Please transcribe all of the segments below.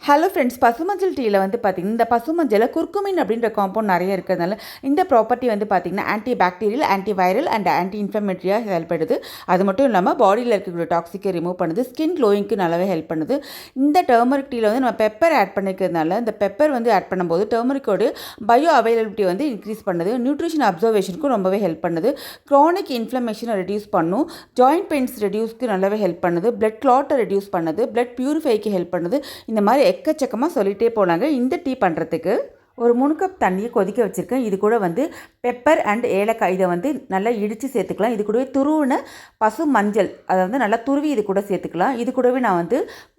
Hello friends, பசுமஞ்சள் டீயில் வந்து பார்த்திங்கன்னா இந்த பசுமஞ்சளில் குர்குமின் அப்படின்ற காம்பவுண்ட் நிறைய இருக்கிறதுனால இந்த ப்ராப்பர்ட்டி வந்து பார்த்திங்கன்னா anti bacterial, anti viral and anti இன்ஃப்ளமேட்டரியாக ஹெல்ப் பண்ணுது. அது மட்டும் இல்லாமல் பாடியில் இருக்கக்கூடிய டாக்ஸிக்கை ரிமூவ் பண்ணுது, ஸ்கின் க்ளோயிங்க்கு நல்லாவே ஹெல்ப் பண்ணுது. இந்த டர்மரிக் டீயில் வந்து நம்ம பெப்பர் ஆட் பண்ணிக்கிறதுனால இந்த பெப்பர் வந்து ஆட் பண்ணும்போது டர்மரிக்கோட பயோ அவைலபிலிட்டி வந்து இன்க்ரீஸ் பண்ணுது, நியூட்ரிஷன் அப்சர்வேஷனுக்கும் ரொம்பவே ஹெல்ப் பண்ணுது, க்ரானிக் இன்ஃப்ளமேஷனை ரெடியூஸ் பண்ணும், ஜாயிண்ட் பெயின்ஸ் ரெடியூஸ்க்கு நல்லாவே ஹெல்ப் பண்ணுது, பிளட் கிளாட்டை ரெடியூஸ் பண்ணுது, பிளட் பியூரிஃபைக்கு ஹெல்ப் பண்ணுது. இந்த மாதிரி எக்கச்சக்கமாக சொல்லிகிட்டே போனாங்க. இந்த டீ பண்ணுறதுக்கு ஒரு 3 கப் தண்ணியை கொதிக்க வச்சுருக்கேன். இது கூட வந்து பெப்பர் அண்ட் ஏலக்காய் இதை வந்து நல்லா இடித்து சேர்த்துக்கலாம். இது கூடவே துருவின பசு மஞ்சள் அதை வந்து நல்லா துருவி இது கூட சேர்த்துக்கலாம். இது கூடவே நான் வந்து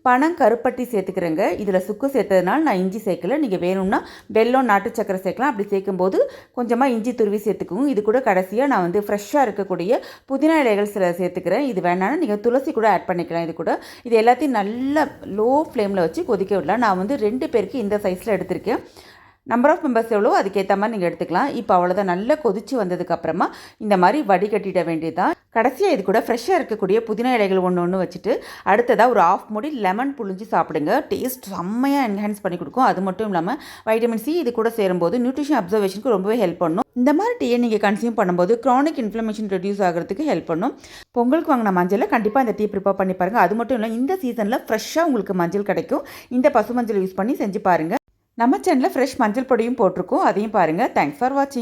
பனங்கருப்பட்டி சேர்த்துக்கிறேங்க. இதில் சுக்கு சேர்த்ததுனால நான் இஞ்சி சேர்க்கல. நீங்கள் வேணும்னா வெல்லம், நாட்டு சக்கரை சேர்க்கலாம். அப்படி சேர்க்கும்போது கொஞ்சமாக இஞ்சி துருவி சேர்த்துக்குவோம். இது கூட கடைசியாக நான் வந்து ஃப்ரெஷ்ஷாக இருக்கக்கூடிய புதினா இலைகள் சில சேர்த்துக்கிறேன். இது வேணாலும் நீங்கள் துளசி கூட ஆட் பண்ணிக்கலாம். இது கூட இது எல்லாத்தையும் நல்லா லோ ஃப்ளேமில் வச்சு கொதிக்க விடலாம். நான் வந்து 2 பேருக்கு இந்த சைஸில் எடுத்திருக்கேன். நம்பர் ஆஃப் மெம்பர்ஸ் எவ்வளோ அதுக்கேற்ற மாதிரி நீங்கள் எடுத்துக்கலாம். இப்போ அவ்வளோதான், நல்லா கொதித்து வந்ததுக்கப்புறமா இந்த மாதிரி வடிகட்டிட வேண்டியதுதான். கடைசியாக இது கூட ஃப்ரெஷ்ஷாக இருக்கக்கூடிய புதினா இலைகள் ஒன்று வச்சுட்டு அடுத்ததாக ஒரு 1/2 மூடி லெமன் புழிஞ்சு சாப்பிடுங்க. டேஸ்ட் செம்மையாக என்ஹான்ஸ் பண்ணி கொடுக்கும். அது மட்டும் இல்லாமல் வைட்டமின் சி இது கூட சேரும்போது நியூட்ரிஷன் அப்சர்வேஷனுக்கு ரொம்பவே ஹெல்ப் பண்ணும். இந்த மாதிரி டீயை நீங்கள் கன்சியூம் பண்ணும்போது க்ரானிக் இன்ஃப்ளமேஷன் ரெடியூஸ் ஆகிறதுக்கு ஹெல்ப் பண்ணும். பொங்கலுக்கு வாங்கின மஞ்சளில் கண்டிப்பாக இந்த டீ ப்ரிப்பேர் பண்ணி பாருங்கள். அது மட்டும் இல்லை, இந்த சீசனில் ஃப்ரெஷ்ஷாக உங்களுக்கு மஞ்சள் கிடைக்கும். இந்த பசு மஞ்சள் யூஸ் பண்ணி செஞ்சு பாருங்கள். நம்ம சேனலில் ஃப்ரெஷ் மஞ்சள் பொடியும் போட்டிருக்கோம், அதையும் பாருங்கள். தேங்க்ஸ் ஃபார் வாட்சிங்.